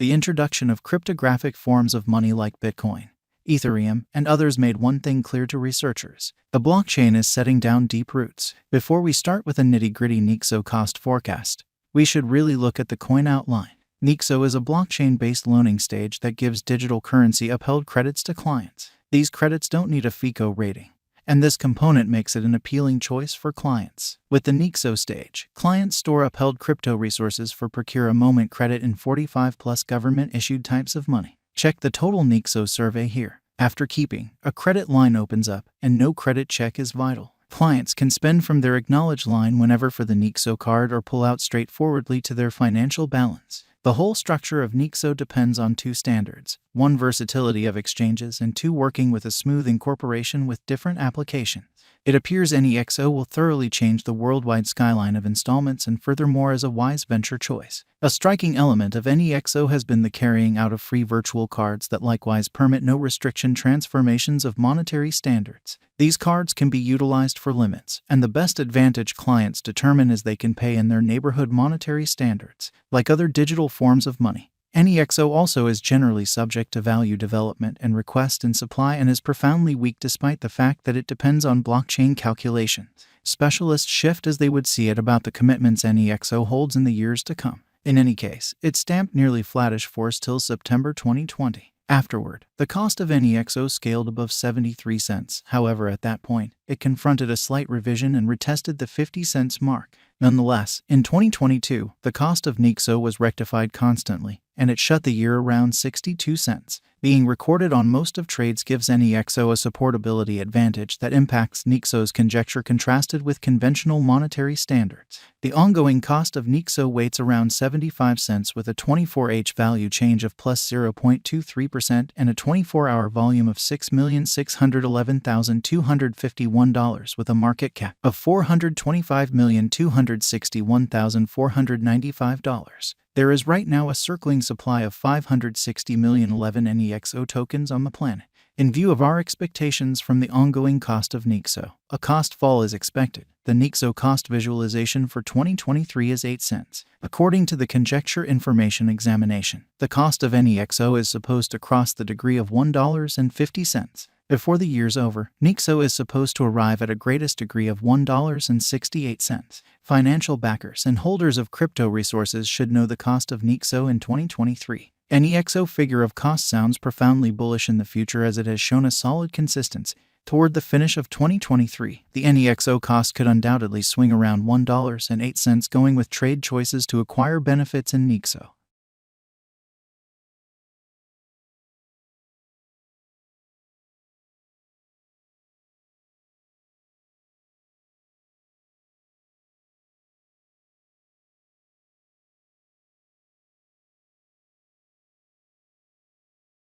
The introduction of cryptographic forms of money like Bitcoin, Ethereum, and others made one thing clear to researchers: the blockchain is setting down deep roots. Before we start with a nitty-gritty Nexo cost forecast, we should really look at the coin outline. Nexo is a blockchain-based loaning stage that gives digital currency-upheld credits to clients. These credits don't need a FICO rating, and this component makes it an appealing choice for clients. With the Nexo stage, clients store upheld crypto resources for procure-a-moment credit in 45+ government-issued types of money. Check the total Nexo survey here. After keeping, a credit line opens up, and no credit check is vital. Clients can spend from their acknowledged line whenever for the Nexo card or pull out straightforwardly to their financial balance. The whole structure of Nexo depends on two standards: 1, versatility of exchanges, and 2, working with a smooth incorporation with different applications. It appears Nexo will thoroughly change the worldwide skyline of installments and furthermore is a wise venture choice. A striking element of Nexo has been the carrying out of free virtual cards that likewise permit no restriction transformations of monetary standards. These cards can be utilized for limits, and the best advantage clients determine is they can pay in their neighborhood monetary standards. Like other digital forms of money, Nexo also is generally subject to value development and request and supply and is profoundly weak despite the fact that it depends on blockchain calculations. Specialists shift as they would see it about the commitments Nexo holds in the years to come. In any case, it stamped nearly flattish force till September 2020. Afterward, the cost of Nexo scaled above 73 cents. However, at that point, it confronted a slight revision and retested the 50 cents mark. Nonetheless, in 2022, the cost of Nexo was rectified constantly, and it shut the year around 62 cents. Being recorded on most of trades gives Nexo a supportability advantage that impacts Nexo's conjecture contrasted with conventional monetary standards. The ongoing cost of Nexo weights around 75 cents with a 24H value change of plus 0.23% and a 24-hour volume of $6,611,251 with a market cap of $425,261,495. There is right now a circling supply of 560,011 Nexo tokens on the planet. In view of our expectations from the ongoing cost of Nexo, a cost fall is expected. The Nexo cost visualization for 2023 is 8 cents. According to the Conjecture Information Examination, the cost of Nexo is supposed to cross the degree of $1.50. Before the year's over, Nexo is supposed to arrive at a greatest degree of $1.68. Financial backers and holders of crypto resources should know the cost of Nexo in 2023. Nexo figure of cost sounds profoundly bullish in the future as it has shown a solid consistency. Toward the finish of 2023, the Nexo cost could undoubtedly swing around $1.08 going with trade choices to acquire benefits in Nexo.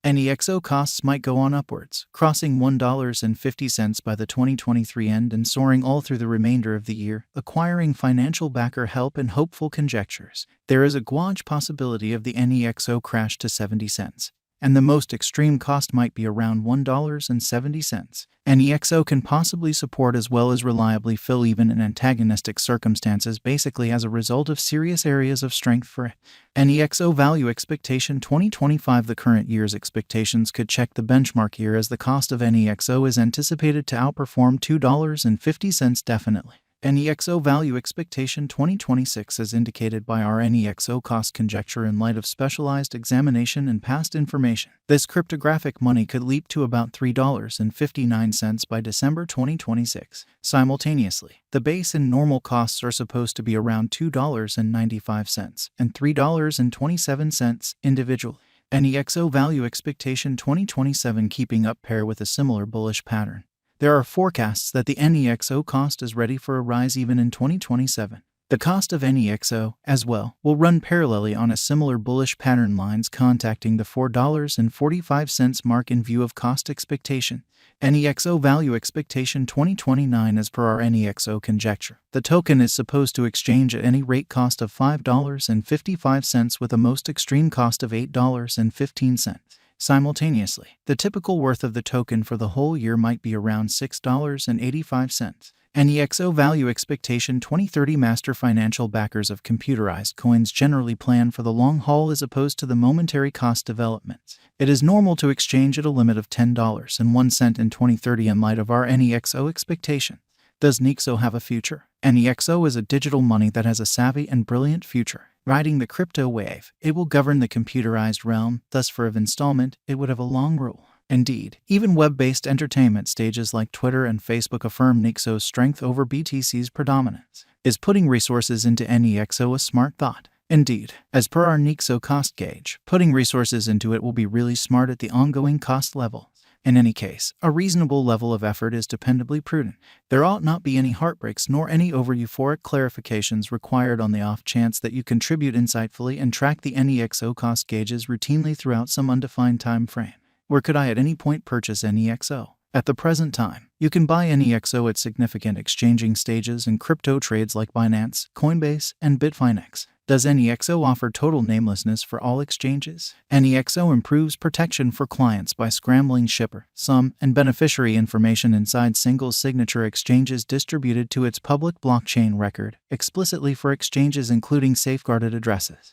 Nexo costs might go on upwards, crossing $1.50 by the 2023 end and soaring all through the remainder of the year, acquiring financial backer help and hopeful conjectures. There is a gauge possibility of the Nexo crash to 70 cents, and the most extreme cost might be around $1.70. Nexo can possibly support as well as reliably fill even in antagonistic circumstances basically as a result of serious areas of strength for it. Nexo value expectation 2025. The current year's expectations could check the benchmark year as the cost of Nexo is anticipated to outperform $2.50 definitely. Nexo value expectation 2026 as indicated by our Nexo cost conjecture in light of specialized examination and past information. This cryptographic money could leap to about $3.59 by December 2026. Simultaneously, the base and normal costs are supposed to be around $2.95 and $3.27 individually. Nexo value expectation 2027 keeping up pair with a similar bullish pattern. There are forecasts that the Nexo cost is ready for a rise even in 2027. The cost of Nexo, as well, will run parallelly on a similar bullish pattern lines contacting the $4.45 mark in view of cost expectation. Nexo value expectation 2029 as per our Nexo conjecture. The token is supposed to exchange at any rate cost of $5.55 with a most extreme cost of $8.15. Simultaneously, the typical worth of the token for the whole year might be around $6.85. Nexo Value Expectation 2030 Master financial backers of computerized coins generally plan for the long haul as opposed to the momentary cost developments. It is normal to exchange at a limit of $10.01 in 2030 in light of our Nexo expectation. Does Nexo have a future? Nexo is a digital money that has a savvy and brilliant future. Riding the crypto wave, it will govern the computerized realm, thus for of installment, it would have a long rule. Indeed, even web-based entertainment stages like Twitter and Facebook affirm Nexo's strength over BTC's predominance. Is putting resources into Nexo a smart thought? Indeed, as per our Nexo cost gauge, putting resources into it will be really smart at the ongoing cost level. In any case, a reasonable level of effort is dependably prudent. There ought not be any heartbreaks nor any over-euphoric clarifications required on the off chance that you contribute insightfully and track the Nexo cost gauges routinely throughout some undefined time frame. Where could I at any point purchase Nexo? At the present time, you can buy Nexo at significant exchanging stages in crypto trades like Binance, Coinbase, and Bitfinex. Does Nexo offer total namelessness for all exchanges? Nexo improves protection for clients by scrambling shipper, sum, and beneficiary information inside single signature exchanges distributed to its public blockchain record, explicitly for exchanges including safeguarded addresses.